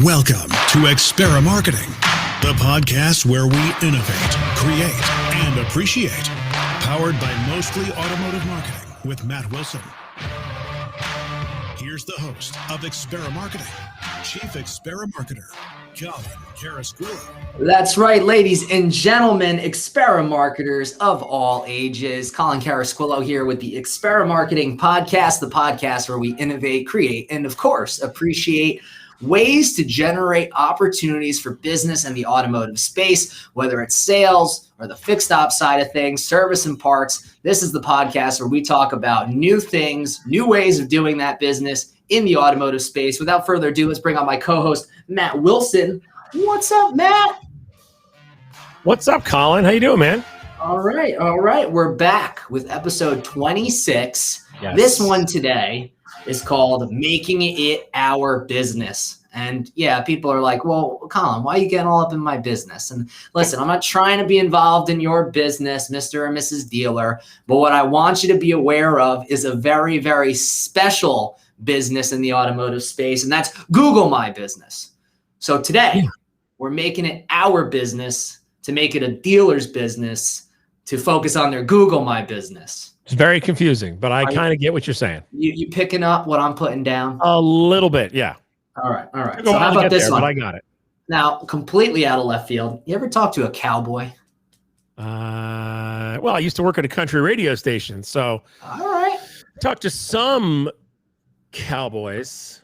Welcome to Experimarketing, the podcast where we innovate, create, and appreciate. Powered by Mostly Automotive Marketing with Matt Wilson. Here's the host of Experimarketing, Chief Experimarketer, Colin Carasquillo. That's right, ladies and gentlemen, Experimarketers of all ages. Colin Carasquillo here with the Experimarketing podcast, the podcast where we innovate, create, and of course, appreciate ways to generate opportunities for business in the automotive space, whether it's sales or the fixed op side of things, service and parts. This is the podcast where we talk about new things, new ways of doing that business in the automotive space. Without further ado, let's bring on my co-host, Matt Wilson. What's up, Matt? What's up, Colin? How you doing, man? All right. We're back with episode 26. Yes. This one today is called Making It Our Business. And yeah, people are like, well, Colin, why are you getting all up in my business? And listen, I'm not trying to be involved in your business, Mr. or Mrs. Dealer, but what I want you to be aware of is a very, very special business in the automotive space, and that's Google My Business. So today, we're making it our business to make it a dealer's business to focus on their Google My Business. It's very confusing, but I kind of get what you're saying. You picking up what I'm putting down? A little bit, yeah. All right. So how about this one? But I got it. Now, completely out of left field. You ever talk to a cowboy? Well, I used to work at a country radio station, so All right. talked to some cowboys,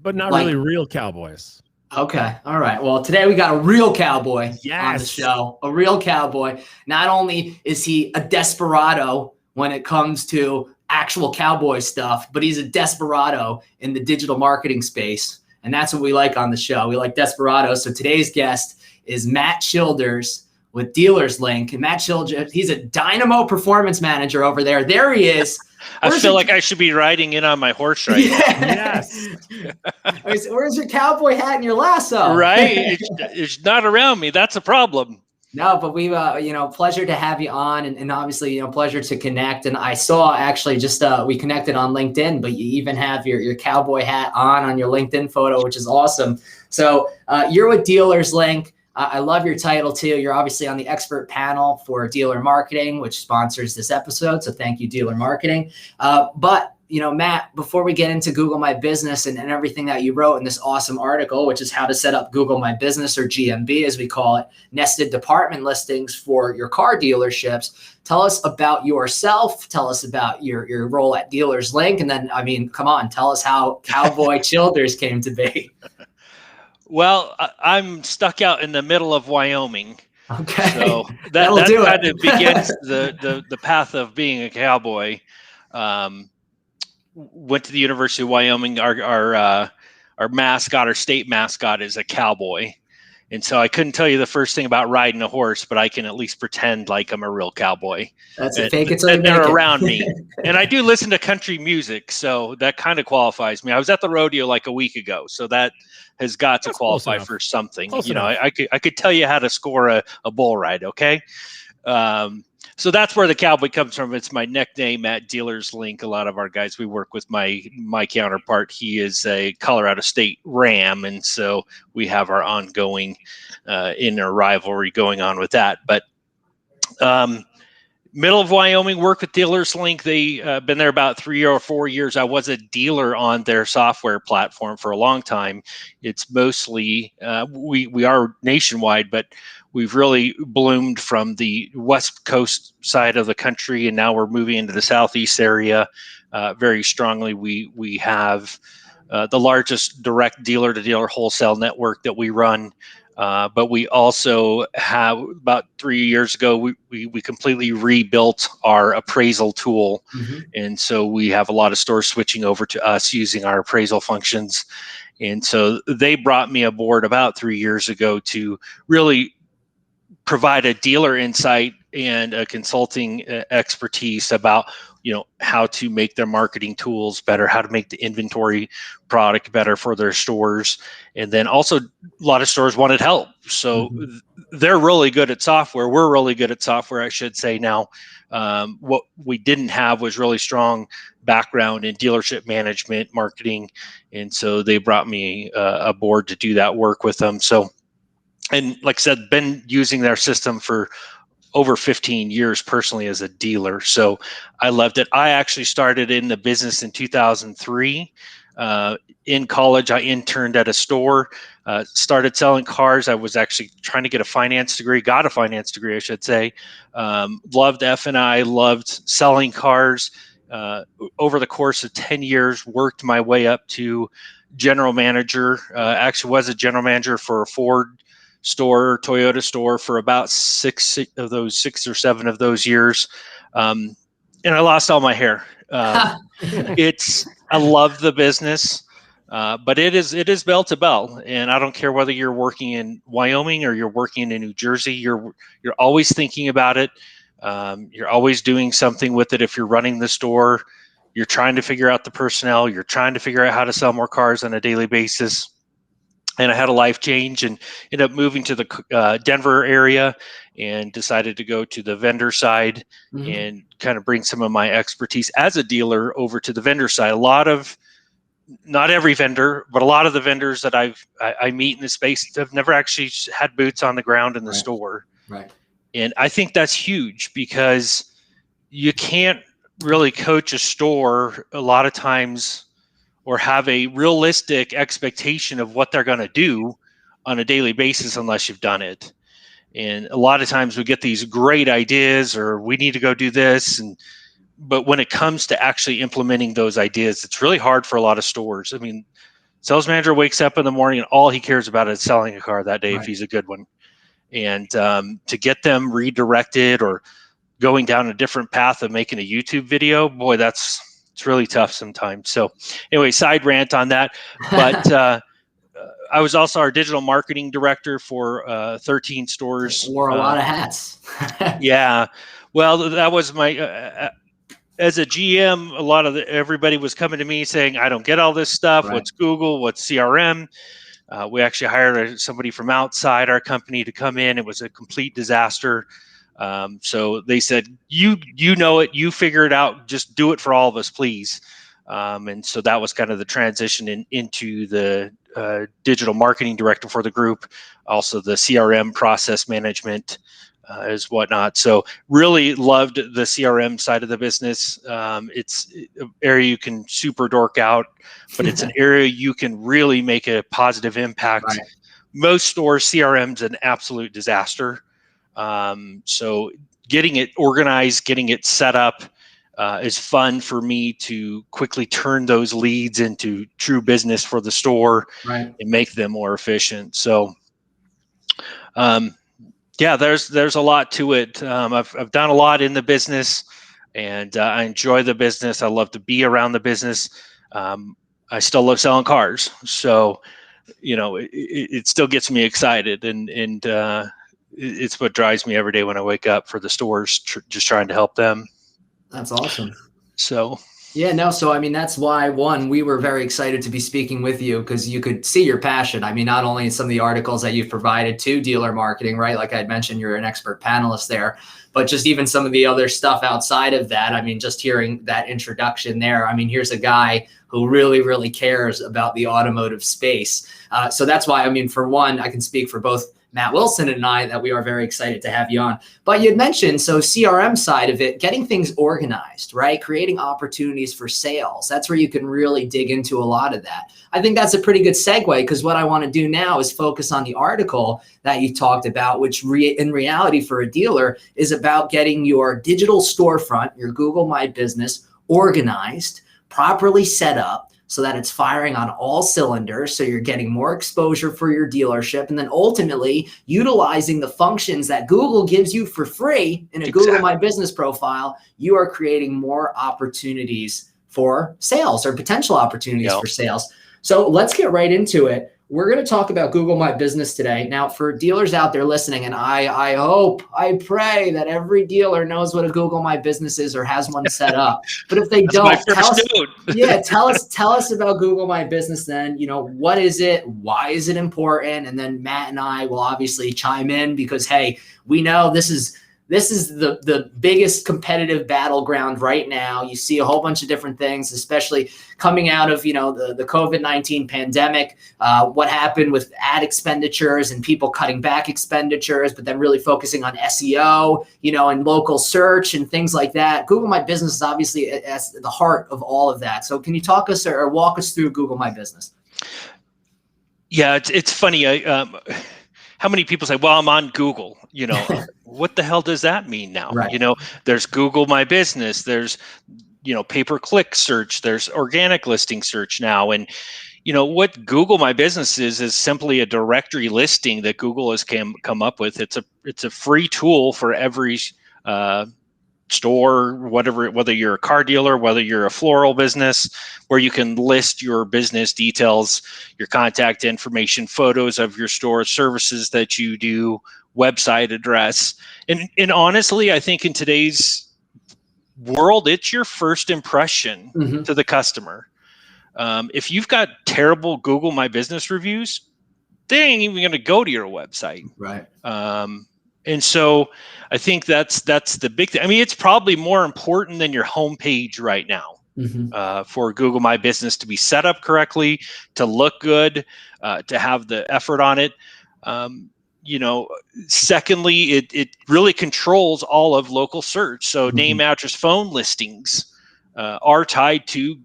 but not Like- really real cowboys. Okay. All right. Well, today we got a real cowboy on the Yes. show. A real cowboy. Not only is he a desperado when it comes to actual cowboy stuff, but he's a desperado in the digital marketing space. And that's what we like on the show. We like desperados. So today's guest is Matt Childers with DealersLink. And Matt Childers, he's a Dynamo Performance Manager over there. There he is. I feel like I should be riding in on my horse right now. Yes. Where's your cowboy hat and your lasso? Right? It's not around me. That's a problem. No, but we, pleasure to have you on, and obviously, pleasure to connect. And I saw actually just we connected on LinkedIn, but you even have your cowboy hat on your LinkedIn photo, which is awesome. So you're with DealersLink. I love your title too. You're obviously on the expert panel for dealer marketing, which sponsors this episode. So thank you, Dealer Marketing. But Matt, before we get into Google My Business and everything that you wrote in this awesome article, which is how to set up Google My Business, or GMB as we call it, nested department listings for your car dealerships, tell us about yourself. Tell us about your role at DealersLink. And then, come on, tell us how Cowboy Childers came to be. Well, I'm stuck out in the middle of Wyoming. Okay. So that kind of begins the path of being a cowboy. Went to the University of Wyoming. Our mascot, our state mascot, is a cowboy. And so I couldn't tell you the first thing about riding a horse, but I can at least pretend like I'm a real cowboy. That's a fake it till you make they're it. around me. And I do listen to country music, so that kind of qualifies me. I was at the rodeo like a week ago, so that has got to qualify for something. Close enough. I could tell you how to score a bull ride, okay? So that's where the cowboy comes from. It's my nickname at DealersLink. A lot of our guys, we work with my counterpart. He is a Colorado State Ram, and so we have our ongoing inner rivalry going on with that. But middle of Wyoming, work with DealersLink. They been there about 3 or 4 years. I was a dealer on their software platform for a long time. It's mostly we are nationwide, but we've really bloomed from the West Coast side of the country, and now we're moving into the Southeast area very strongly. We have the largest direct dealer-to-dealer wholesale network that we run, but we also have, about 3 years ago, we completely rebuilt our appraisal tool, and so we have a lot of stores switching over to us using our appraisal functions. And so they brought me aboard about 3 years ago to really provide a dealer insight and a consulting expertise about how to make their marketing tools better, how to make the inventory product better for their stores. And then also a lot of stores wanted help. So they're really good at software. We're really good at software, I should say now. What we didn't have was really strong background in dealership management, marketing. And so they brought me aboard to do that work with them. So, and like I said, been using their system for over 15 years personally as a dealer. So I loved it. I actually started in the business in 2003. In college, I interned at a store, started selling cars. I was actually trying to get a finance degree, got a finance degree, I should say. Loved F&I, loved selling cars. Over the course of 10 years, worked my way up to general manager. Actually was a general manager for a Ford store, Toyota store for about 6 or 7 of those years. And I lost all my hair. I love the business, but it is bell to bell. And I don't care whether you're working in Wyoming or you're working in New Jersey, you're always thinking about it. You're always doing something with it. If you're running the store, you're trying to figure out the personnel, you're trying to figure out how to sell more cars on a daily basis. And I had a life change and ended up moving to the Denver area and decided to go to the vendor side and kind of bring some of my expertise as a dealer over to the vendor side. Not every vendor, but a lot of the vendors that I meet in the space have never actually had boots on the ground in the store. Right. And I think that's huge because you can't really coach a store a lot of times or have a realistic expectation of what they're going to do on a daily basis unless you've done it. And a lot of times we get these great ideas or we need to go do this. But when it comes to actually implementing those ideas, it's really hard for a lot of stores. I mean, sales manager wakes up in the morning and all he cares about is selling a car that day if he's a good one. And to get them redirected or going down a different path of making a YouTube video, boy, it's really tough sometimes. So anyway, side rant on that. But I was also our digital marketing director for 13 stores. Wore a lot of hats. Yeah. Well, that was my, as a GM, everybody was coming to me saying, I don't get all this stuff. What's Google? What's CRM? We actually hired somebody from outside our company to come in. It was a complete disaster. So they said, you know it, you figure it out, just do it for all of us, please. And so that was kind of the transition into the digital marketing director for the group, also the CRM process management as whatnot. So really loved the CRM side of the business. It's an area you can super dork out, but it's an area you can really make a positive impact. Right. Most stores, CRM's an absolute disaster. So getting it organized, getting it set up is fun for me to quickly turn those leads into true business for the store and make them more efficient. So, yeah, there's a lot to it. I've done a lot in the business and I enjoy the business. I love to be around the business. I still love selling cars. So, it still gets me excited and it's what drives me every day when I wake up for the stores, just trying to help them. That's awesome. So, yeah, no. So, I mean, that's why, we were very excited to be speaking with you because you could see your passion. I mean, not only in some of the articles that you've provided to dealer marketing, right? Like I mentioned, you're an expert panelist there, but just even some of the other stuff outside of that. I mean, just hearing that introduction there, I mean, here's a guy who really, really cares about the automotive space. So that's why, I mean, for one, I can speak for both Matt Wilson and I that we are very excited to have you on. But you had mentioned, so CRM side of it, getting things organized, right? Creating opportunities for sales. That's where you can really dig into a lot of that. I think that's a pretty good segue because what I want to do now is focus on the article that you talked about, which in reality for a dealer is about getting your digital storefront, your Google My Business, organized, properly set up, so that it's firing on all cylinders. So you're getting more exposure for your dealership. And then ultimately utilizing the functions that Google gives you for free in a Google My Business profile, you are creating more opportunities for sales or potential opportunities for sales. So let's get right into it. we're going to talk about Google My Business today. Now, for dealers out there listening, and I hope, I pray that every dealer knows what a Google My Business is or has one set up. But if they don't, tell us about Google My Business then. What is it? Why is it important? And then Matt and I will obviously chime in because, hey, we know this is the biggest competitive battleground right now. You see a whole bunch of different things, especially coming out of, the COVID-19 pandemic, what happened with ad expenditures and people cutting back expenditures, but then really focusing on SEO, and local search and things like that. Google My Business is obviously at the heart of all of that. So can you talk us or walk us through Google My Business? Yeah, it's funny. How many people say, well, I'm on Google, what the hell does that mean now? Right. There's Google My Business, there's, pay-per-click search, there's organic listing search now. And, what Google My Business is simply a directory listing that Google has come up with. It's a free tool for every store, whether you're a car dealer, whether you're a floral business, where you can list your business details, your contact information, photos of your store, services that you do, website address. And honestly, I think in today's world, it's your first impression to the customer. If you've got terrible Google My Business reviews, they ain't even going to go to your website. Right. And so I think that's the big thing. I mean, it's probably more important than your homepage right now for Google My Business to be set up correctly, to look good, to have the effort on it. Secondly, it really controls all of local search. So name, address, phone listings are tied to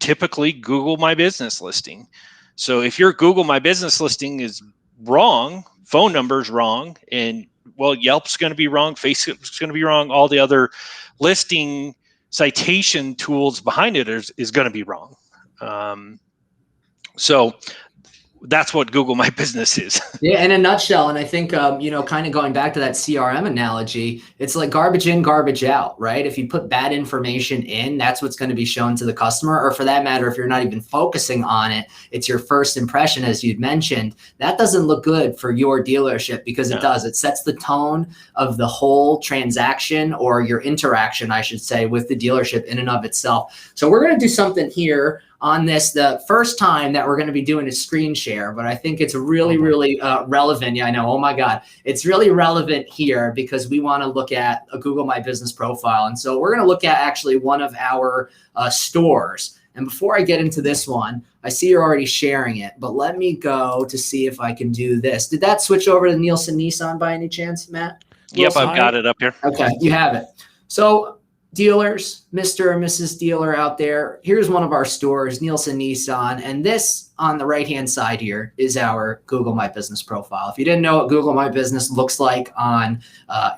typically Google My Business listing. So if your Google My Business listing is wrong, phone number is wrong, and Yelp's going to be wrong, Facebook's going to be wrong, all the other listing citation tools behind it is going to be wrong. So that's what Google My Business is. Yeah, in a nutshell. And I think, kind of going back to that CRM analogy, it's like garbage in, garbage out, right? If you put bad information in, that's what's going to be shown to the customer. Or for that matter, if you're not even focusing on it, it's your first impression, as you'd mentioned. That doesn't look good for your dealership because it does. It sets the tone of the whole transaction or your interaction, I should say, with the dealership in and of itself. So we're going to do something here on this, the first time that we're going to be doing a screen share, but I think it's really, really relevant. Yeah, I know. Oh my God. It's really relevant here because we want to look at a Google My Business profile. And so we're going to look at actually one of our stores. And before I get into this one, I see you're already sharing it, but let me go to see if I can do this. Did that switch over to Nielsen Nissan by any chance, Matt? Yep, I've got it up here. Okay, you have it. So dealers, Mr. and Mrs. Dealer out there, here's one of our stores, Nielsen Nissan, and this on the right-hand side here is our Google My Business profile. If you didn't know what Google My Business looks like on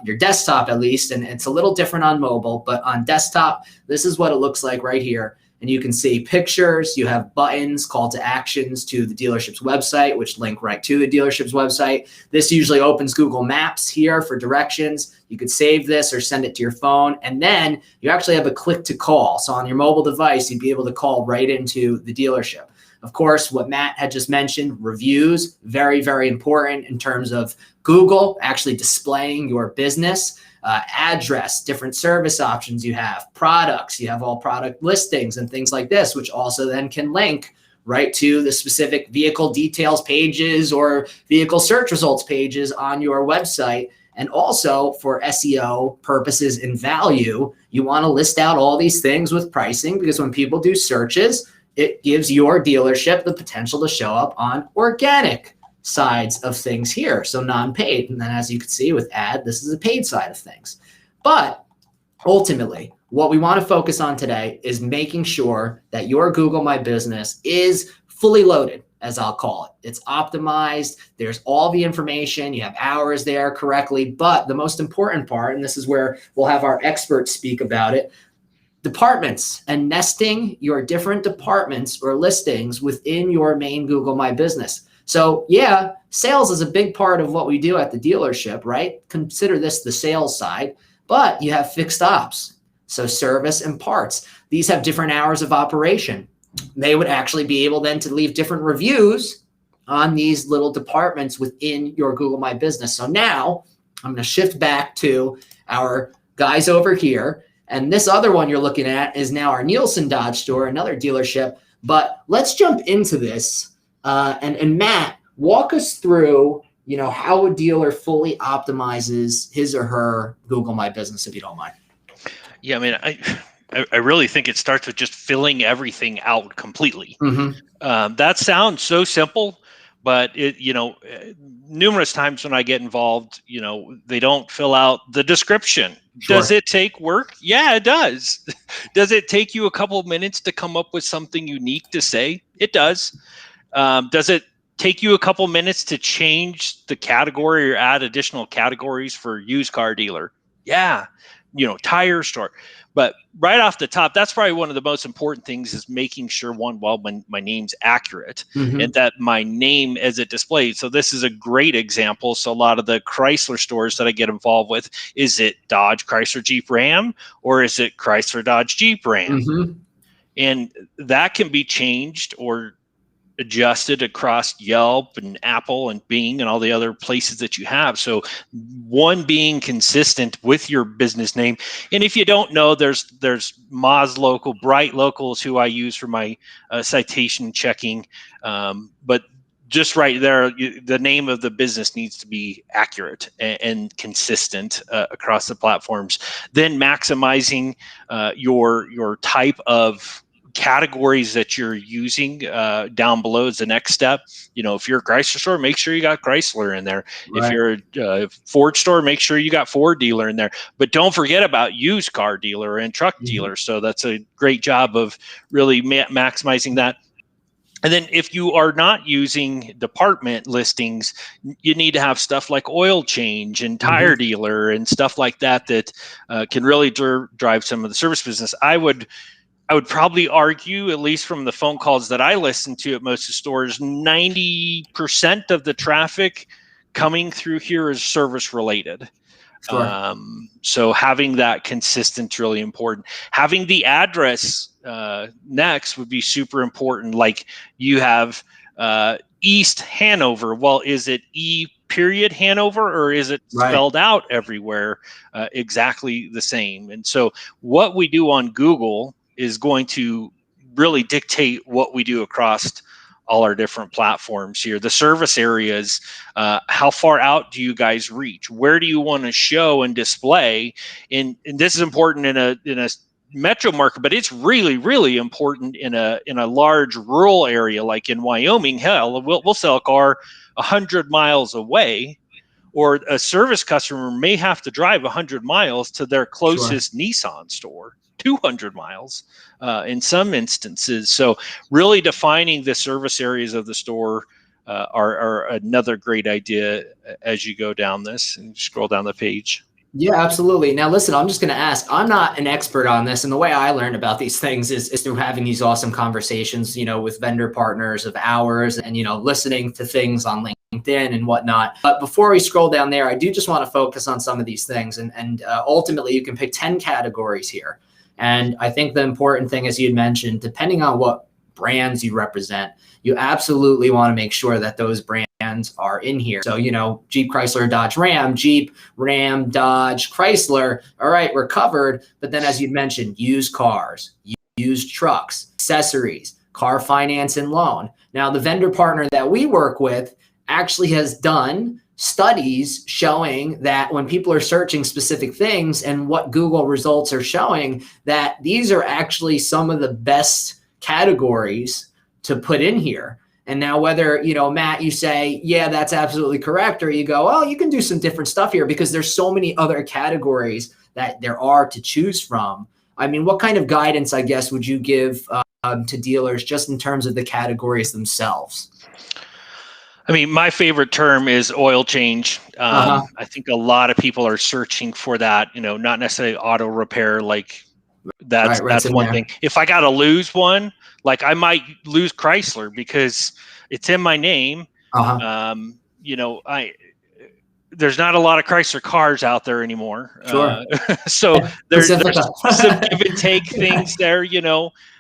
your desktop at least, and it's a little different on mobile, but on desktop, this is what it looks like right here. And you can see pictures, you have buttons, call to actions to the dealership's website, which link right to the dealership's website. This usually opens Google Maps here for directions. You could save this or send it to your phone. And then you actually have a click to call. So on your mobile device, you'd be able to call right into the dealership. Of course, what Matt had just mentioned, reviews, very, very important in terms of Google actually displaying your business. Address, different service options you have, products, you have all product listings and things like this, which also then can link right to the specific vehicle details pages or vehicle search results pages on your website. And also for SEO purposes and value, you want to list out all these things with pricing because when people do searches, it gives your dealership the potential to show up on organic sides of things here, so non-paid. And then as you can see with ad, this is a paid side of things. But ultimately, what we want to focus on today is making sure that your Google My Business is fully loaded, as I'll call it. It's optimized. There's all the information. You have hours there correctly. But the most important part, and this is where we'll have our experts speak about it, departments and nesting your different departments or listings within your main Google My Business. So yeah, sales is a big part of what we do at the dealership, right? Consider this the sales side, but you have fixed ops. So service and parts, these have different hours of operation. They would actually be able then to leave different reviews on these little departments within your Google My Business. So now I'm going to shift back to our guys over here. And this other one you're looking at is now our Nielsen Dodge store, another dealership. But let's jump into this. And Matt, walk us through, how a dealer fully optimizes his or her Google My Business, if you don't mind. Yeah, I mean, I really think it starts with just filling everything out completely. Mm-hmm. That sounds so simple, but numerous times when I get involved, they don't fill out the description. Sure. Does it take work? Yeah, it does. Does it take you a couple of minutes to come up with something unique to say? It does. Does it take you a couple minutes to change the category or add additional categories for used car dealer? Yeah. Tire store. But right off the top, that's probably one of the most important things is making sure my name's accurate and that my name as it displays. So this is a great example. So a lot of the Chrysler stores that I get involved with, is it Dodge, Chrysler, Jeep, Ram, or is it Chrysler, Dodge, Jeep, Ram? Mm-hmm. And that can be changed or adjusted across Yelp and Apple and Bing and all the other places that you have. So one, being consistent with your business name. And if you don't know, there's Moz Local, Bright Locals, who I use for my citation checking. But just right there, the name of the business needs to be accurate and consistent across the platforms. Then maximizing your type of categories that you're using down below is the next step. If you're a Chrysler store, make sure you got Chrysler in there. Right. If you're a Ford store, make sure you got Ford dealer in there. But don't forget about used car dealer and truck dealer. So that's a great job of really maximizing that. And then if you are not using department listings, you need to have stuff like oil change and tire dealer and stuff like that can really drive some of the service business. I would probably argue, at least from the phone calls that I listen to at most of the stores, 90% of the traffic coming through here is service related. Sure. So having that consistent, really important. Having the address next would be super important. Like you have East Hanover. Well, is it E period Hanover, or is it spelled out everywhere exactly the same? And so what we do on Google is going to really dictate what we do across all our different platforms here. The service areas, how far out do you guys reach? Where do you want to show and display? And this is important in a metro market, but it's really, really important in a large rural area like in Wyoming. Hell, we'll sell a car 100 miles away, or a service customer may have to drive 100 miles to their closest Nissan store. 200 miles in some instances. So really defining the service areas of the store are another great idea as you go down this and scroll down the page. Yeah, absolutely. Now, listen, I'm just going to ask, I'm not an expert on this. And the way I learned about these things is through having these awesome conversations, with vendor partners of ours and, listening to things on LinkedIn and whatnot. But before we scroll down there, I do just want to focus on some of these things. And ultimately, you can pick 10 categories here. And I think the important thing, as you mentioned, depending on what brands you represent, you absolutely want to make sure that those brands are in here. So, Jeep, Chrysler, Dodge, Ram, Jeep, Ram, Dodge, Chrysler. All right, we're covered. But then, as you mentioned, used cars, used trucks, accessories, car finance and loan. Now, the vendor partner that we work with actually has done studies showing that when people are searching specific things and what Google results are showing, that these are actually some of the best categories to put in here. And now whether, Matt, you say, yeah, that's absolutely correct, or you go, oh, you can do some different stuff here because there's so many other categories that there are to choose from. I mean, what kind of guidance, I guess, would you give to dealers just in terms of the categories themselves? I mean, my favorite term is oil change. I think a lot of people are searching for that, not necessarily auto repair. Like that's one thing. If I got to lose one, like I might lose Chrysler because it's in my name. there's not a lot of Chrysler cars out there anymore. Sure. So there's Pacifica. some give and take things there,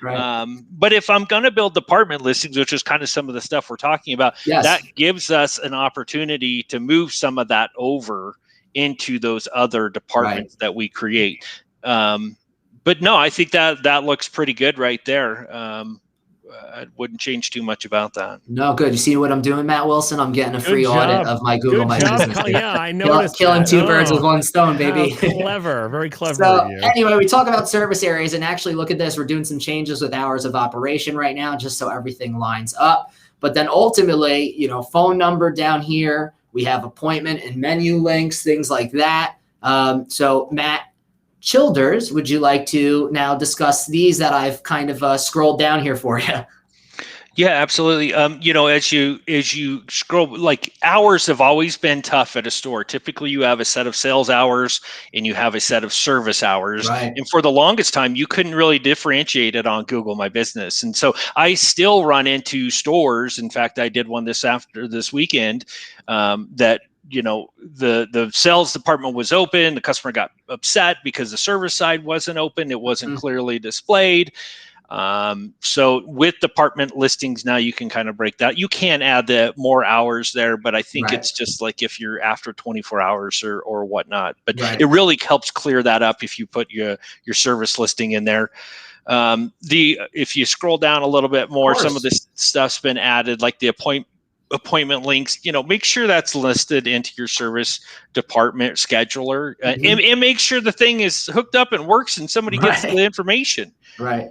Right. But if I'm going to build department listings, which is kind of some of the stuff we're talking about, Yes. that gives us an opportunity to move some of that over into those other departments that we create. But no, I think that looks pretty good right there. I wouldn't change too much about that. No, good. You see what I'm doing, Matt Wilson? I'm getting a free job. audit of my Google Good My job, Business. Colin. Yeah, I noticed Killing that. two birds with one stone, baby. How clever, very clever So of you. anyway, we talk about service areas, and actually look at this. We're doing some changes with hours of operation right now, just so everything lines up. But then ultimately, phone number down here, we have appointment and menu links, things like that. So Matt Childers, would you like to now discuss these that I've kind of scrolled down here for you? Yeah, absolutely. As you scroll, like, hours have always been tough at a store. Typically, you have a set of sales hours and you have a set of service hours. Right. And for the longest time, you couldn't really differentiate it on Google My Business. And so I still run into stores. In fact, I did one this weekend that the sales department was open. The customer got upset because the service side wasn't open. It wasn't clearly displayed. So with department listings now, you can kind of break that. You can add the more hours there, but I think it's just like if you're after 24 hours or whatnot. But it really helps clear that up if you put your service listing in there. If you scroll down a little bit more, some of this stuff's been added, like the appointment links. Make sure that's listed into your service department scheduler, and make sure the thing is hooked up and works and somebody gets the information. Right.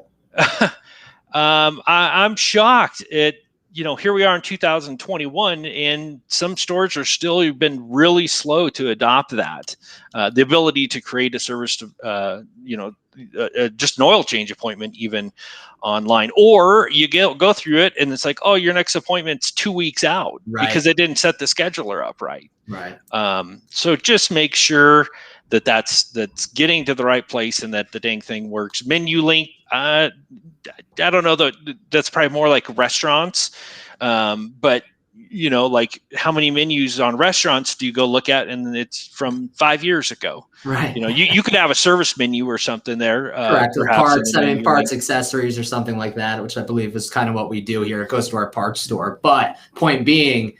I'm shocked at, here we are in 2021 and some stores are still been really slow to adopt that. The ability to create a service to, just an oil change appointment even online, or you go through it and it's like, oh, your next appointment's 2 weeks out because they didn't set the scheduler up right. Right. So just make sure that's getting to the right place and that the dang thing works. Menu link, I don't know, that's probably more like restaurants, but like how many menus on restaurants do you go look at, and it's from 5 years ago. Right. You could have a service menu or something there. Correct. Parts, accessories, or something like that, which I believe is kind of what we do here. It goes to our parts store. But point being,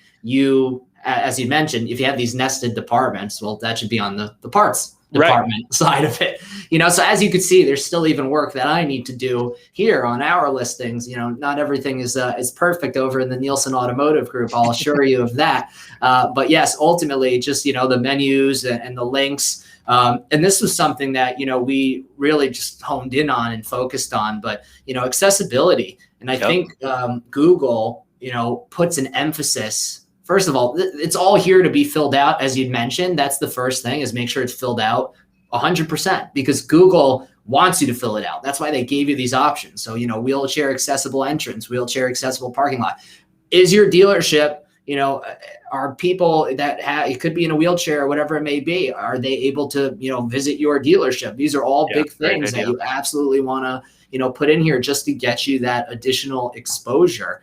as you mentioned, if you have these nested departments, well, that should be on the parts department side of it. So as you can see, there's still even work that I need to do here on our listings. Not everything is perfect over in the Nielsen Automotive Group. I'll assure you of that. But yes, ultimately, just the menus and the links. And this was something that we really just honed in on and focused on. But accessibility, and I think Google puts an emphasis. First of all, it's all here to be filled out, as you'd mentioned. That's the first thing, is make sure it's filled out 100%, because Google wants you to fill it out. That's why they gave you these options. So, wheelchair accessible entrance, wheelchair accessible parking lot. Is your dealership, are people that it could be in a wheelchair or whatever it may be, are they able to, visit your dealership? These are all big things that you absolutely want to, put in here just to get you that additional exposure.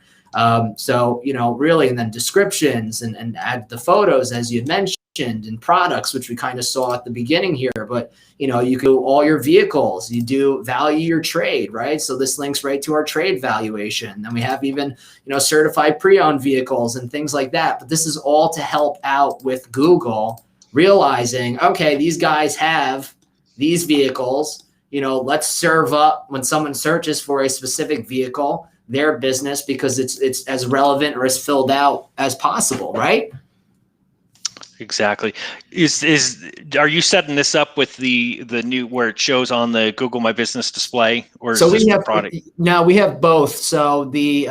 So, really, and then descriptions and add the photos, as you mentioned, and products, which we kind of saw at the beginning here. But, you do all your vehicles, you do value your trade, right? So this links right to our trade valuation. Then we have even, certified pre-owned vehicles and things like that. But this is all to help out with Google realizing, okay, these guys have these vehicles, let's serve up when someone searches for a specific vehicle, their business, because it's as relevant or as filled out as possible, right? Exactly. Are you setting this up with the new, where it shows on the Google My Business display, or is this the product? No, we have both. So the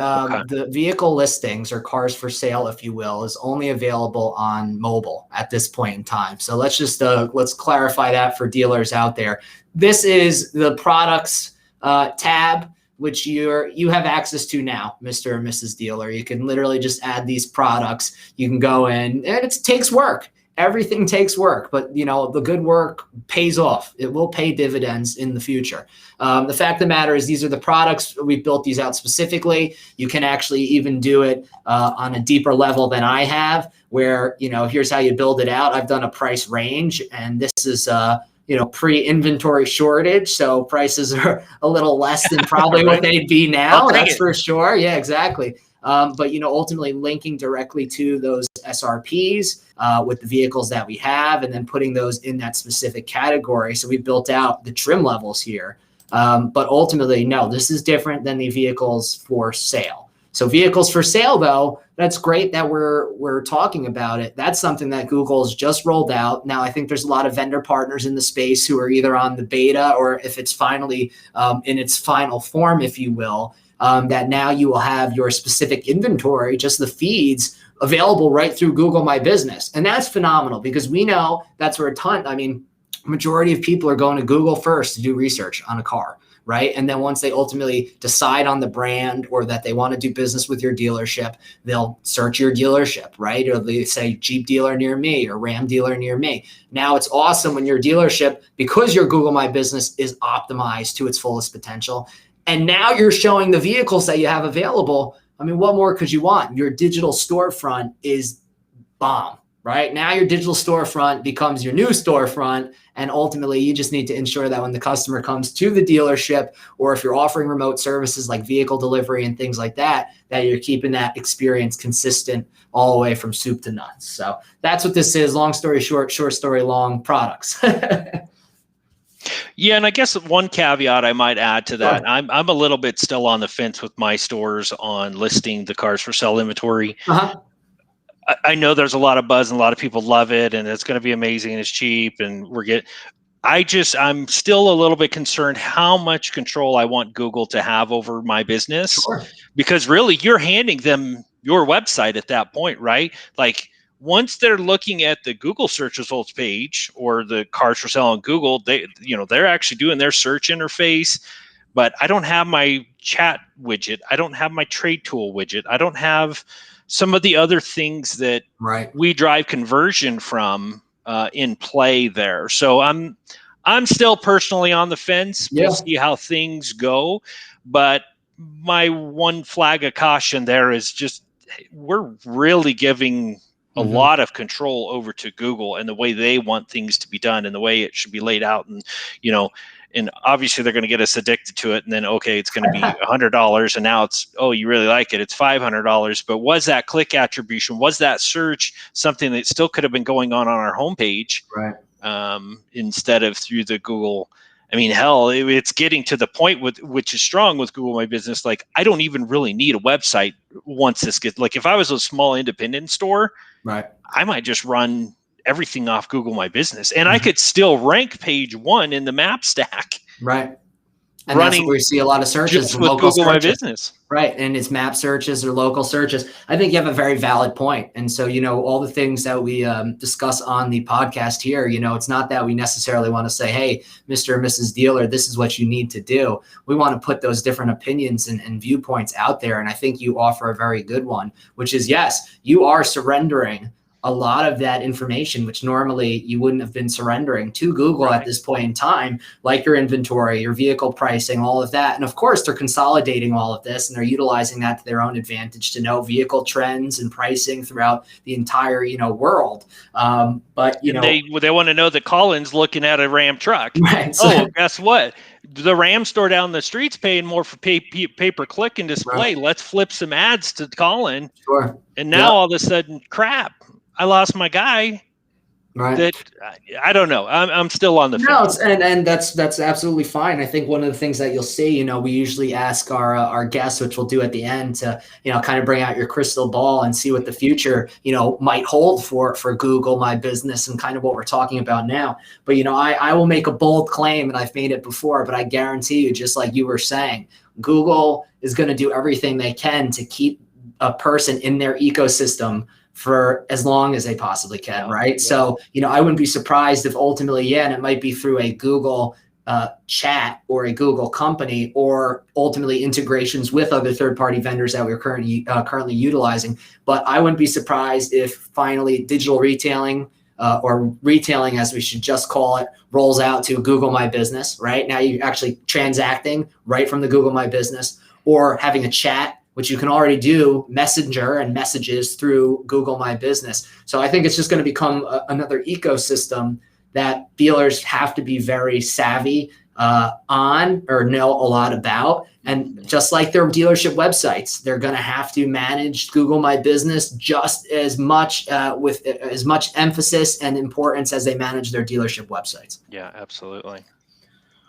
vehicle listings, or cars for sale, if you will, is only available on mobile at this point in time. So let's just let's clarify that for dealers out there. This is the products tab, which you have access to now, Mr. and Mrs. Dealer. You can literally just add these products. You can go in, and it takes work. everything takes work, but the good work pays off. It will pay dividends in the future. The fact of the matter is these are the products. We built these out specifically. You can actually even do it on a deeper level than I have, where, here's how you build it out. I've done a price range, and this is pre-inventory shortage. So prices are a little less than probably what they'd be now. That's for sure. Yeah, exactly. But ultimately linking directly to those SRPs with the vehicles that we have, and then putting those in that specific category. So we built out the trim levels here. But ultimately, no, this is different than the vehicles for sale. So vehicles for sale, though, that's great that we're talking about it. That's something that Google's just rolled out. Now, I think there's a lot of vendor partners in the space who are either on the beta, or if it's finally in its final form, if you will, that now you will have your specific inventory, just the feeds, available right through Google My Business. And that's phenomenal, because we know that's where majority of people are going to Google first to do research on a car, right? And then once they ultimately decide on the brand, or that they want to do business with your dealership, they'll search your dealership, right? Or they say Jeep dealer near me or Ram dealer near me. Now it's awesome when your dealership, because your Google My Business is optimized to its fullest potential, and now you're showing the vehicles that you have available. I mean, what more could you want? Your digital storefront is bomb, right? Now your digital storefront becomes your new storefront. And ultimately, you just need to ensure that when the customer comes to the dealership, or if you're offering remote services like vehicle delivery and things like that, that you're keeping that experience consistent all the way from soup to nuts. So that's what this is. Long story short, short story long, products. Yeah, and I guess one caveat I might add to that, Sure. I'm a little bit still on the fence with my stores on listing the cars for sale inventory. I know there's a lot of buzz and a lot of people love it, and it's going to be amazing and it's cheap, and I'm still a little bit concerned how much control I want Google to have over my business. Sure. Because really you're handing them your website at that point, right? Like, once they're looking at the Google search results page or the cars for sale on Google, they're actually doing their search interface, but I don't have my chat widget. I don't have my trade tool widget. I don't have some of the other things that we drive conversion from in play there. So I'm still personally on the fence. Yeah. We'll see how things go, but my one flag of caution there is just, we're really giving a lot of control over to Google and the way they want things to be done and the way it should be laid out. And, and obviously they're going to get us addicted to it. And then, okay, it's going to be $100. And now it's, oh, you really like it, it's $500. But was that click attribution? Was that search something that still could have been going on our homepage? Right. Instead of through the Google. I mean, hell, it's getting to the point which is strong with Google My Business. Like, I don't even really need a website once this gets, like, if I was a small independent store, I might just run everything off Google My Business, and I could still rank page 1 in the map stack. Right. And that's where we see a lot of searches with local Google searches. My Business. Right. And it's map searches or local searches. I think you have a very valid point. And so, all the things that we discuss on the podcast here, it's not that we necessarily want to say, hey, Mr. and Mrs. Dealer, this is what you need to do. We want to put those different opinions and viewpoints out there. And I think you offer a very good one, which is, yes, you are surrendering a lot of that information, which normally you wouldn't have been surrendering to Google at this point in time, like your inventory, your vehicle pricing, all of that. And of course, they're consolidating all of this, and they're utilizing that to their own advantage to know vehicle trends and pricing throughout the entire, world. But they want to know that Colin's looking at a Ram truck. Right. Oh, guess what? The Ram store down the street's paying more for pay-per-click and display. Right. Let's flip some ads to Colin. Sure. And now all of a sudden, crap, I lost my guy. Right. That I don't know. I'm still on the fence. And that's absolutely fine. I think one of the things that you'll see, we usually ask our guests, which we'll do at the end, to kind of bring out your crystal ball and see what the future might hold for Google My Business and kind of what we're talking about now. But I will make a bold claim, and I've made it before, but I guarantee you, just like you were saying, Google is going to do everything they can to keep a person in their ecosystem for as long as they possibly can, right? Yeah. So, I wouldn't be surprised if ultimately, and it might be through a Google chat or a Google company, or ultimately integrations with other third-party vendors that we're currently utilizing. But I wouldn't be surprised if finally digital retailing or retailing, as we should just call it, rolls out to Google My Business, right? Now you're actually transacting right from the Google My Business, or having a chat, which you can already do Messenger and messages through Google My Business. So I think it's just going to become another ecosystem that dealers have to be very savvy on, or know a lot about. And just like their dealership websites, they're going to have to manage Google My Business just as much with as much emphasis and importance as they manage their dealership websites. Yeah, absolutely.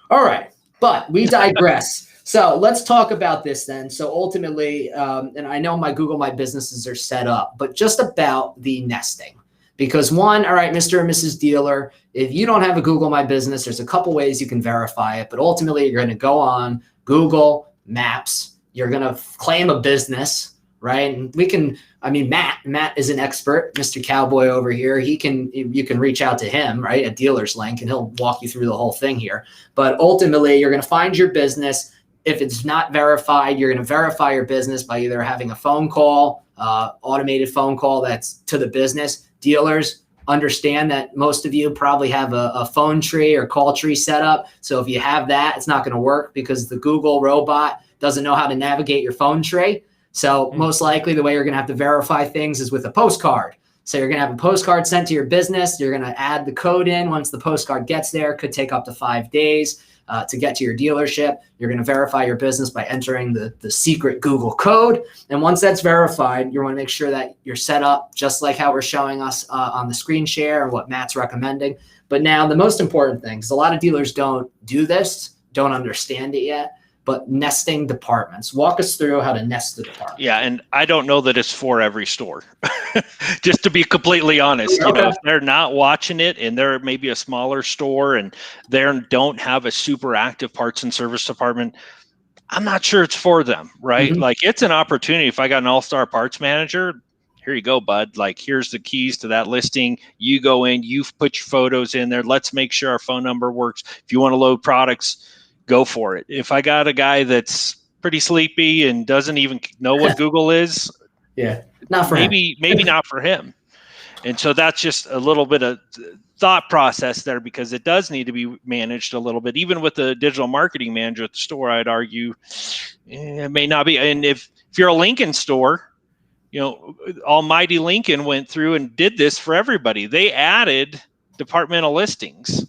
All right, but we digress. So let's talk about this then. So ultimately, and I know my Google My Businesses are set up, but just about the nesting. Because one, all right, Mr. and Mrs. Dealer, if you don't have a Google My Business, there's a couple ways you can verify it, but ultimately you're going to go on Google Maps, you're going to claim a business, right? And we can, I mean, Matt is an expert, Mr. Cowboy over here. You can reach out to him, right, at DealersLink, and he'll walk you through the whole thing here. But ultimately, you're going to find your business. If it's not verified, you're going to verify your business by either having a phone call, automated phone call that's to the business. Dealers, understand that most of you probably have a phone tree or call tree set up. So if you have that, it's not going to work because the Google robot doesn't know how to navigate your phone tree. So most likely the way you're going to have to verify things is with a postcard. So you're going to have a postcard sent to your business. You're going to add the code in. Once the postcard gets there, could take up to 5 days. To get to your dealership. You're going to verify your business by entering the secret Google code. And once that's verified, you want to make sure that you're set up just like how we're showing us on the screen share and what Matt's recommending. But now the most important thing, because a lot of dealers don't do this, don't understand it yet, but nesting departments. Walk us through how to nest the department. Yeah, and I don't know that it's for every store. Just to be completely honest, Okay. if they're not watching it and they're maybe a smaller store and they don't have a super active parts and service department, I'm not sure it's for them, right? Mm-hmm. Like, it's an opportunity. If I got an all-star parts manager, here you go, bud. Like, here's the keys to that listing. You go in, you put your photos in there. Let's make sure our phone number works. If you want to load products, go for it. If I got a guy that's pretty sleepy and doesn't even know what Google is, Yeah, not for him. maybe not for him. And so that's just a little bit of thought process there, because it does need to be managed a little bit. Even with the digital marketing manager at the store, I'd argue it may not be. And if you're a Lincoln store, Almighty Lincoln went through and did this for everybody. They added departmental listings,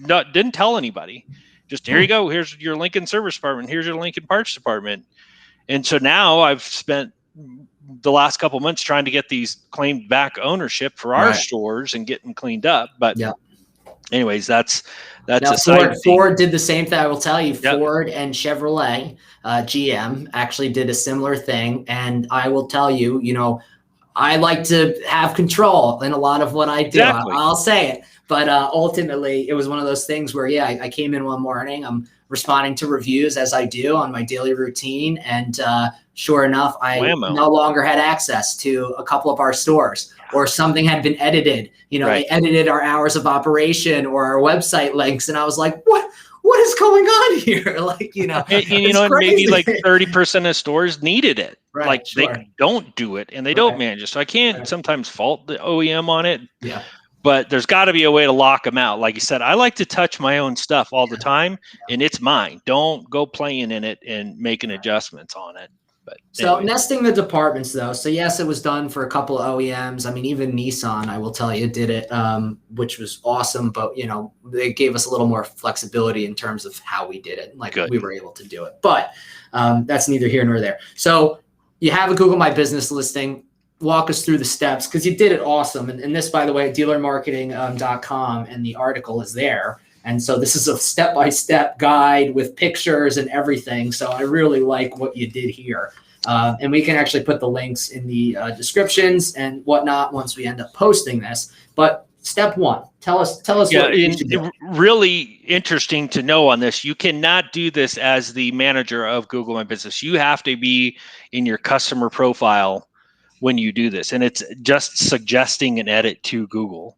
didn't tell anybody. Just here you go. Here's your Lincoln service department. Here's your Lincoln parts department. And so now I've spent the last couple of months trying to get these claimed back ownership for our stores and get them cleaned up. But anyways, that's now, a side Ford did the same thing. I will tell you, Yep. Ford and Chevrolet, GM actually did a similar thing. And I will tell you, I like to have control in a lot of what I do. Exactly. I'll say it. But ultimately, it was one of those things where, I came in one morning, I'm responding to reviews as I do on my daily routine. And sure enough, I no longer had access to a couple of our stores, or something had been edited. They edited our hours of operation or our website links. And I was like, what is going on here? and maybe like 30% of stores needed it. Right, they don't do it and they don't manage it. So I can't sometimes fault the OEM on it. Yeah. But there's got to be a way to lock them out. Like you said, I like to touch my own stuff all the time, and it's mine. Don't go playing in it and making adjustments on it. But so nesting the departments, though. So yes, it was done for a couple of OEMs. I mean, even Nissan, I will tell you, did it, which was awesome. But they gave us a little more flexibility in terms of how we did it. We were able to do it. But that's neither here nor there. So you have a Google My Business listing. Walk us through the steps, because you did it awesome. And this, by the way, dealermarketing.com, and the article is there. And so this is a step-by-step guide with pictures and everything. So I really like what you did here. And we can actually put the links in the descriptions and whatnot once we end up posting this. But step one, tell us what you should do. Really interesting to know on this. You cannot do this as the manager of Google My Business. You have to be in your customer profile when you do this. And it's just suggesting an edit to Google,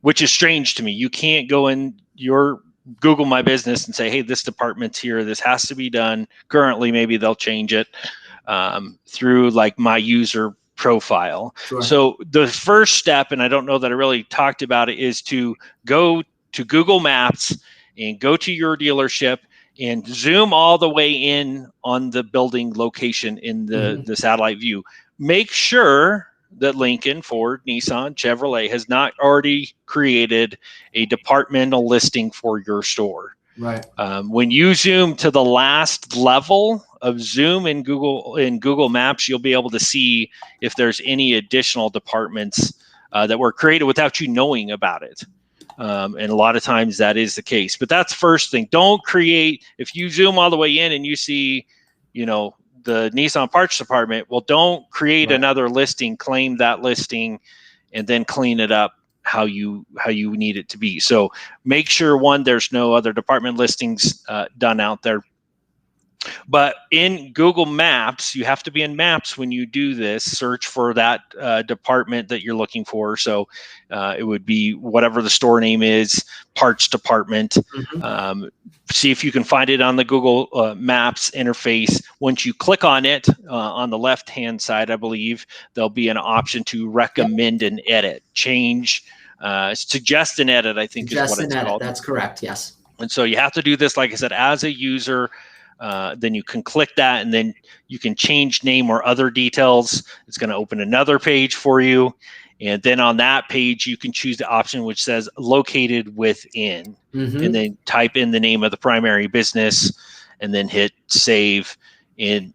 which is strange to me. You can't go in your Google My Business and say, hey, this department's here. This has to be done currently. Maybe they'll change it through like my user profile. Sure. So the first step, and I don't know that I really talked about it, is to go to Google Maps and go to your dealership and zoom all the way in on the building location in the satellite view. Make sure that Lincoln, Ford, Nissan, Chevrolet has not already created a departmental listing for your store. Right. When you zoom to the last level of zoom in Google Maps, you'll be able to see if there's any additional departments that were created without you knowing about it. And a lot of times that is the case. But that's first thing. Don't create, if you zoom all the way in and you see, the Nissan parts department, well, don't create another listing, claim that listing, and then clean it up how you need it to be. So make sure, one, there's no other department listings done out there. But in Google Maps, you have to be in Maps when you do this. Search for that department that you're looking for. So it would be whatever the store name is, parts department. See if you can find it on the Google Maps interface. Once you click on it, on the left-hand side, I believe, there'll be an option to recommend an edit, change, suggest an edit, I think is what it's called. That's correct, yes. And so you have to do this, like I said, as a user. Then you can click that, and then you can change name or other details. It's going to open another page for you. And then on that page, you can choose the option which says located within, and then type in the name of the primary business and then hit save. And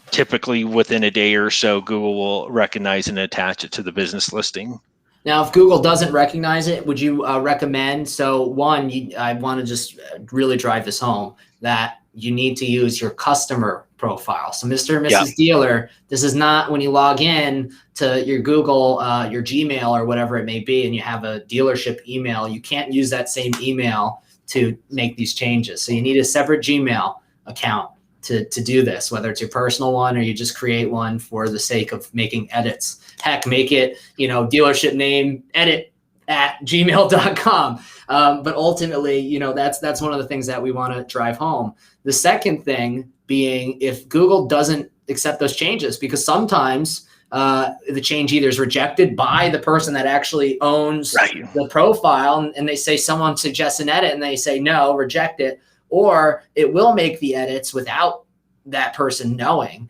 typically within a day or so, Google will recognize and attach it to the business listing. Now, if Google doesn't recognize it, would you recommend? So one, I want to just really drive this home that you need to use your customer profile. So Mr. and Mrs. Dealer, this is not when you log in to your Google, your Gmail or whatever it may be, and you have a dealership email, you can't use that same email to make these changes. So you need a separate Gmail account to do this, whether it's your personal one or you just create one for the sake of making edits. Heck, make it, dealership name edit at gmail.com. But ultimately, that's one of the things that we want to drive home. The second thing being, if Google doesn't accept those changes, because sometimes the change either is rejected by the person that actually owns the profile, and they say someone suggests an edit and they say, no, reject it, or it will make the edits without that person knowing,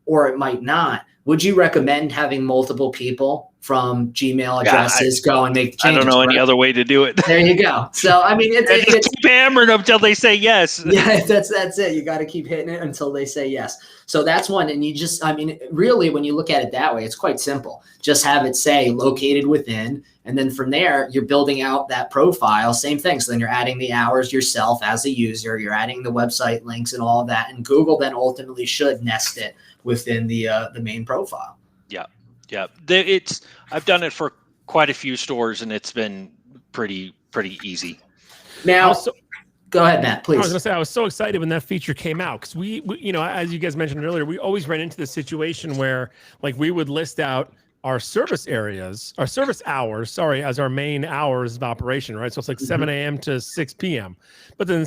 or it might not. Would you recommend having multiple people from Gmail addresses go and make the changes? I don't know any other way to do it. There you go. So, I mean, it's keep hammering them until they say yes. Yeah, that's it. You got to keep hitting it until they say yes. So that's one. And really, when you look at it that way, it's quite simple. Just have it say located within. And then from there, you're building out that profile. Same thing. So then you're adding the hours yourself as a user. You're adding the website links and all of that. And Google then ultimately should nest it within the main profile. Yeah. I've done it for quite a few stores, and it's been pretty easy. Now, go ahead, Matt, please. I was going to say, I was so excited when that feature came out, because we, as you guys mentioned earlier, we always ran into the situation where, like, we would list out our service hours, as our main hours of operation, right? So it's like 7 a.m. to 6 p.m. But then,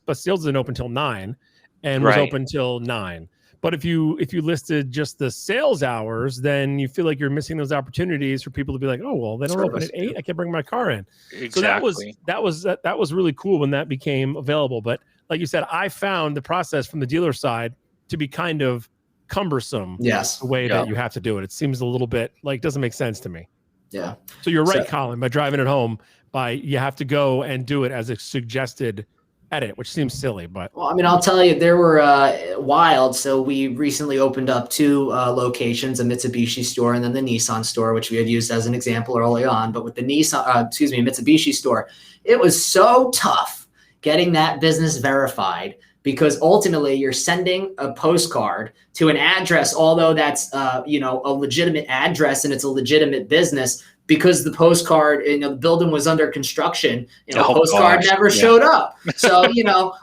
but sales isn't open till 9 and was open till 9. But if you listed just the sales hours, then you feel like you're missing those opportunities for people to be like, oh, well, they don't open at 8. I can bring my car in. Exactly. So that was really cool when that became available. But like you said, I found the process from the dealer side to be kind of cumbersome. Yes. The way that you have to do it. It seems a little bit doesn't make sense to me. Yeah. So you're right, Colin, by driving it home, you have to go and do it as a suggested edit, which seems silly, but I'll tell you, there were wild. So we recently opened up 2 locations, a Mitsubishi store and then the Nissan store, which we had used as an example early on. But with the Mitsubishi store, it was so tough getting that business verified, because ultimately you're sending a postcard to an address, although that's a legitimate address and it's a legitimate business. Because the postcard, the building was under construction, postcard never showed up. So,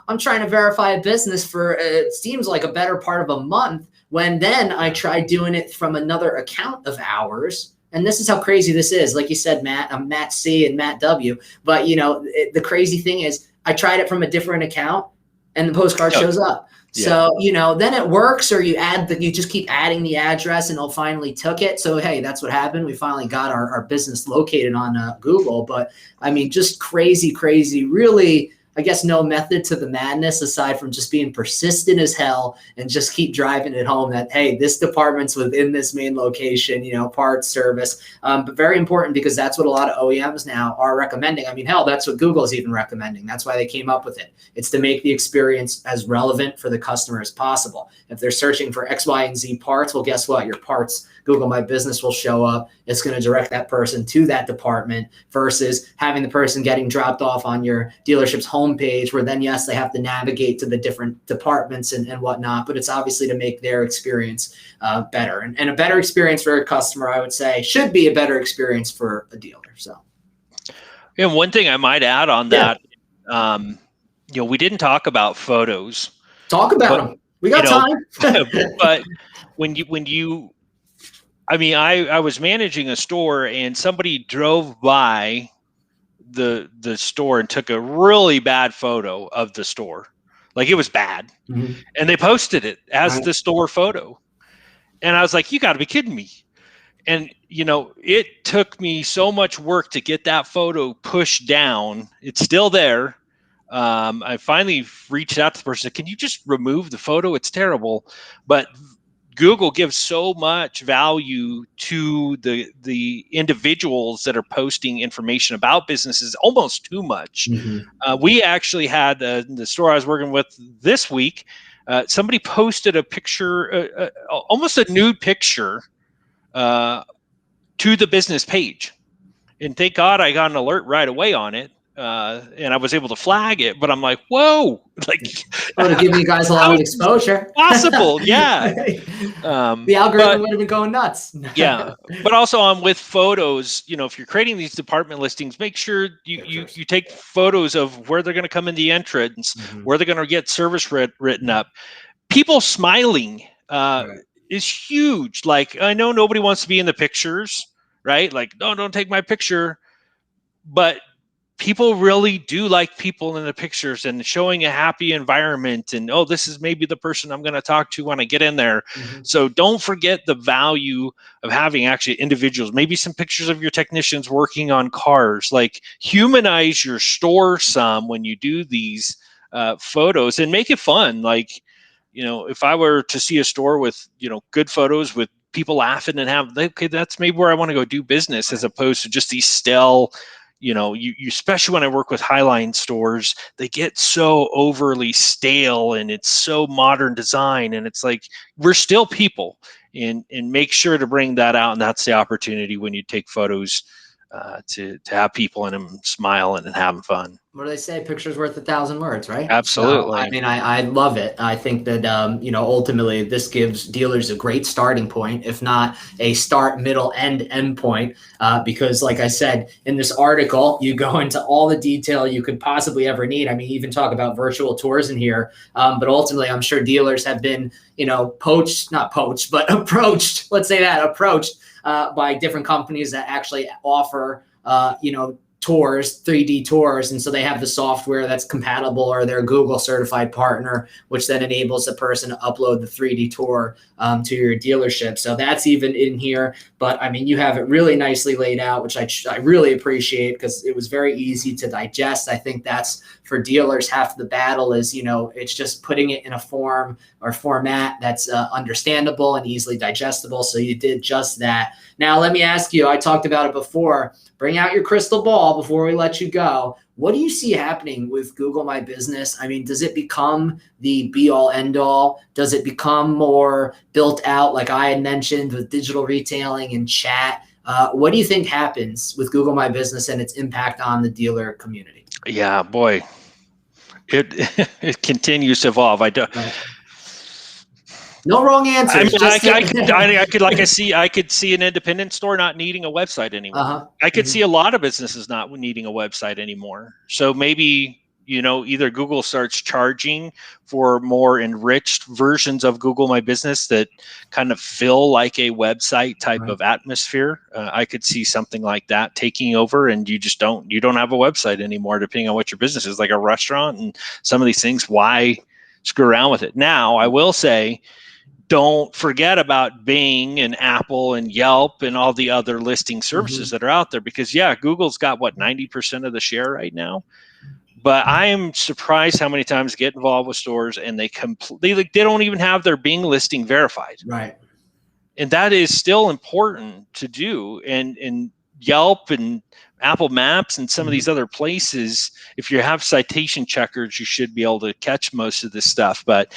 I'm trying to verify a business for, it seems like a better part of a month, when then I tried doing it from another account of ours. And this is how crazy this is. Like you said, Matt, I'm Matt C and Matt W. But, the crazy thing is I tried it from a different account. and the postcard shows up. Yeah. So, you know, then it works, or you just keep adding the address and it'll finally took it. So, hey, that's what happened. We finally got our business located on Google. But I mean, just crazy, really, I guess, no method to the madness aside from just being persistent as hell and just keep driving it home that, hey, this department's within this main location, you know, parts, service. But very important, because that's what a lot of OEMs now are recommending. I mean, hell, that's what Google's even recommending. That's why they came up with it. It's to make the experience as relevant for the customer as possible. If they're searching for X, Y, and Z parts, well, guess what? Your parts, Google My Business will show up. It's going to direct that person to that department versus having the person getting dropped off on your dealership's homepage, where then, yes, they have to navigate to the different departments and whatnot, but it's obviously to make their experience better. And a better experience for a customer, I would say, should be a better experience for a dealer. So, and one thing I might add on that, you know, we didn't talk about photos. Talk about them. We got time. But when you I mean, I was managing a store, and somebody drove by the store and took a really bad photo of the store. Like, it was bad. Mm-hmm. And they posted it as the store photo. And I was like, you got to be kidding me. And, you know, it took me so much work to get that photo pushed down. It's still there. I finally reached out to the person, can you just remove the photo? It's terrible. But Google gives so much value to the individuals that are posting information about businesses, almost too much. Mm-hmm. We actually had the store I was working with this week, somebody posted a picture, almost a nude picture, to the business page. And thank God I got an alert right away on it. And I was able to flag it, but I'm like, whoa, like, to give you guys a lot of exposure. Possible, yeah. The algorithm would have been going nuts. Yeah, but also I'm with photos. You know, if you're creating these department listings, make sure you take photos of where they're going to come in the entrance, mm-hmm. where they're going to get service written up. People smiling is huge. Like, I know nobody wants to be in the pictures, right? Like, no, don't take my picture, but people really do like people in the pictures and showing a happy environment, and, oh, this is maybe the person I'm going to talk to when I get in there. Mm-hmm. So don't forget the value of having actually individuals, maybe some pictures of your technicians working on cars. Like, humanize your store some when you do these photos, and make it fun. Like, you know, if I were to see a store with, you know, good photos with people laughing and okay, that's maybe where I want to go do business, as opposed to just these stale, you know, you especially when I work with Highline stores, they get so overly stale, and it's so modern design, and it's like, we're still people, and make sure to bring that out. And that's the opportunity when you take photos, to have people in them smiling and having fun. What do they say? Picture's worth 1,000 words, right? Absolutely. So, I mean, I love it. I think that, you know, ultimately this gives dealers a great starting point, if not a start, middle, and end point. Because, like I said, in this article, you go into all the detail you could possibly ever need. I mean, you even talk about virtual tours in here. But ultimately, I'm sure dealers have been, you know, approached by different companies that actually offer, you know, tours, 3D tours. And so they have the software that's compatible, or their Google certified partner, which then enables the person to upload the 3D tour to your dealership. So that's even in here. But I mean, you have it really nicely laid out, which I really appreciate, because it was very easy to digest. I think that's, for dealers, half the battle is, you know, it's just putting it in a form or format that's understandable and easily digestible. So you did just that. Now, let me ask you, I talked about it before, bring out your crystal ball before we let you go. What do you see happening with Google My Business? I mean, does it become the be all end all? Does it become more built out, like I had mentioned, with digital retailing and chat? What do you think happens with Google My Business and its impact on the dealer community? Yeah, boy, it continues to evolve. No wrong answers. I could see an independent store not needing a website anymore. Uh-huh. I could see a lot of businesses not needing a website anymore. So maybe, either Google starts charging for more enriched versions of Google My Business that kind of feel like a website type of atmosphere. I could see something like that taking over, and you don't have a website anymore, depending on what your business is, like a restaurant and some of these things. Why screw around with it? Now, I will say, don't forget about Bing and Apple and Yelp and all the other listing services that are out there, because Google's got 90% of the share right now. But I am surprised how many times I get involved with stores and they don't even have their Bing listing verified. Right. And that is still important to do. And Yelp and Apple Maps and some of these other places, if you have citation checkers, you should be able to catch most of this stuff. But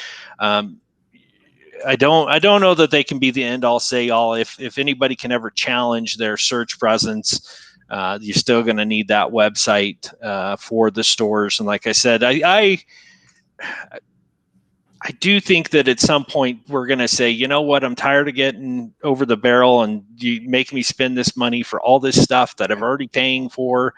I don't know that they can be the end all say all. If anybody can ever challenge their search presence, you're still going to need that website for the stores. And like I said, I do think that at some point we're going to say, you know what, I'm tired of getting over the barrel and you make me spend this money for all this stuff that I'm already paying for.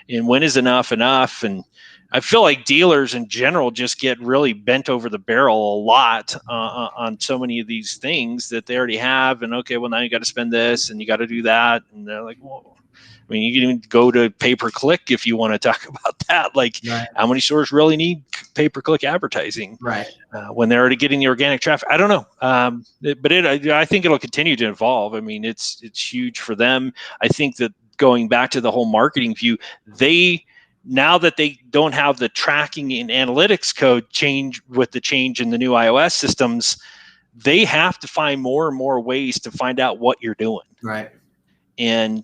And when is enough? And I feel like dealers in general just get really bent over the barrel a lot on so many of these things that they already have. And okay, well, now you got to spend this and you got to do that. And they're like, well, I mean, you can even go to pay-per-click if you want to talk about that. Like, how many stores really need pay-per-click advertising when they're already getting the organic traffic? I don't know. But I think it'll continue to evolve. I mean, it's huge for them. I think that going back to the whole marketing view, now that they don't have the tracking and analytics code change with the change in the new iOS systems, they have to find more and more ways to find out what you're doing. Right. And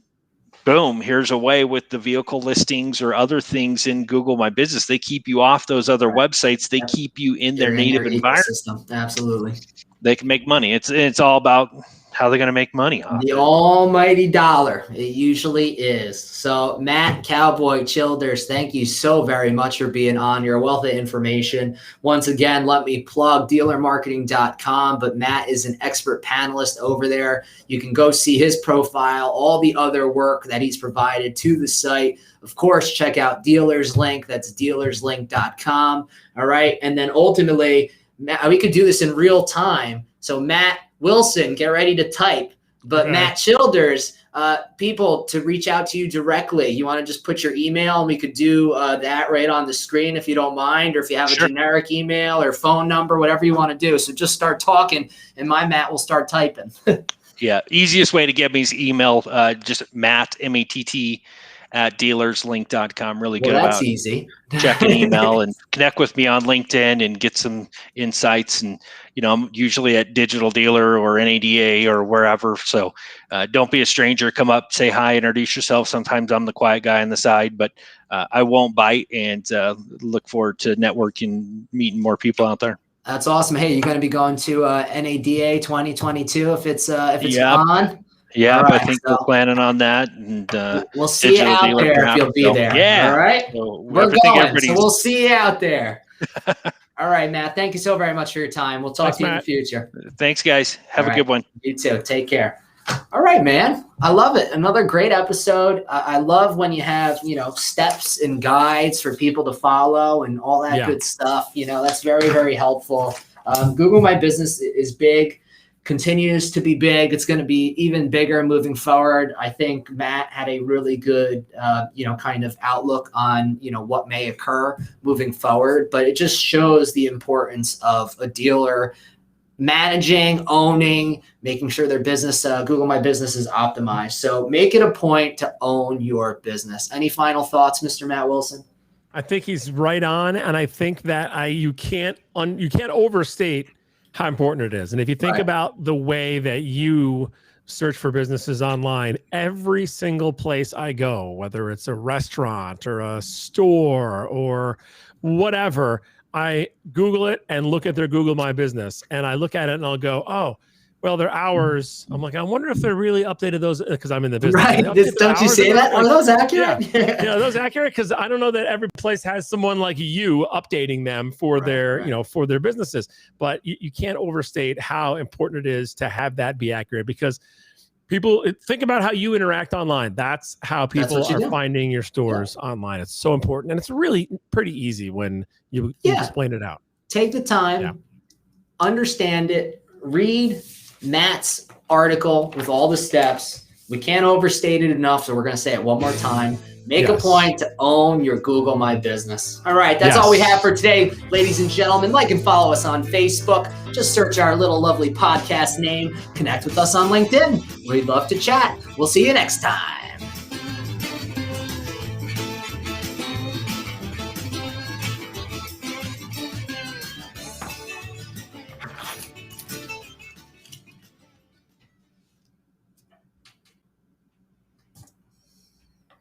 boom, here's a way with the vehicle listings or other things in Google My Business. They keep you off those other websites. They keep you in their native environment. Absolutely. They can make money. It's all about how they're going to make money off the almighty dollar. It usually is. So Matt Cowboy Childers, thank you so very much for being on. Your wealth of information. Once again, let me plug dealermarketing.com, but Matt is an expert panelist over there. You can go see his profile, all the other work that he's provided to the site. Of course, check out DealersLink. That's dealerslink.com. All right. And then ultimately, we could do this in real time. So Matt Wilson, get ready to type. But Matt Childers, people to reach out to you directly. You want to just put your email, and we could do that right on the screen if you don't mind, or if you have a generic email or phone number, whatever you want to do. So just start talking, and my Matt will start typing. Yeah, easiest way to get me is email, just Matt, M-A-T-T, at dealerslink.com. Really good that's about easy. Check an email and connect with me on LinkedIn and get some insights. And, I'm usually at Digital Dealer or NADA or wherever. So don't be a stranger. Come up, say hi, introduce yourself. Sometimes I'm the quiet guy on the side, but I won't bite, and look forward to networking, meeting more people out there. That's awesome. Hey, you're going to be going to NADA 2022 if it's on? Yeah, right, I think we're planning on that, and we'll see you out there if you'll be there. Yeah, all right. So we're going, so we'll see you out there. All right, Matt. Thank you so very much for your time. We'll talk to you in the future. Thanks, guys. Have a good one. You too. Take care. All right, man. I love it. Another great episode. I love when you have steps and guides for people to follow and all that good stuff. That's very, very helpful. Google My Business is big. Continues to be big. It's going to be even bigger moving forward. I think Matt had a really good, kind of outlook on, what may occur moving forward, but it just shows the importance of a dealer managing, owning, making sure their business, Google My Business, is optimized. So make it a point to own your business. Any final thoughts, Mr. Matt Wilson? I think he's right on. And I think that you can't overstate how important it is. And if you think about the way that you search for businesses online, every single place I go, whether it's a restaurant or a store or whatever, I Google it and look at their Google My Business. And I look at it and I'll go, oh, well, their hours. I'm like, I wonder if they're really updated those, because I'm in the business. Right. Don't you say that? Are those accurate? Yeah, are those accurate? Because I don't know that every place has someone like you updating them for their, for their businesses. But you can't overstate how important it is to have that be accurate, because People think about how you interact online. That's how people are finding your stores online. It's so important. And it's really pretty easy when you explain it out. Take the time, understand it, read Matt's article with all the steps. We can't overstate it enough, so we're going to say it one more time. Make a point to own your Google My Business. All right, that's all we have for today, ladies and gentlemen. Like and follow us on Facebook. Just search our little lovely podcast name. Connect with us on LinkedIn. We'd love to chat. We'll see you next time.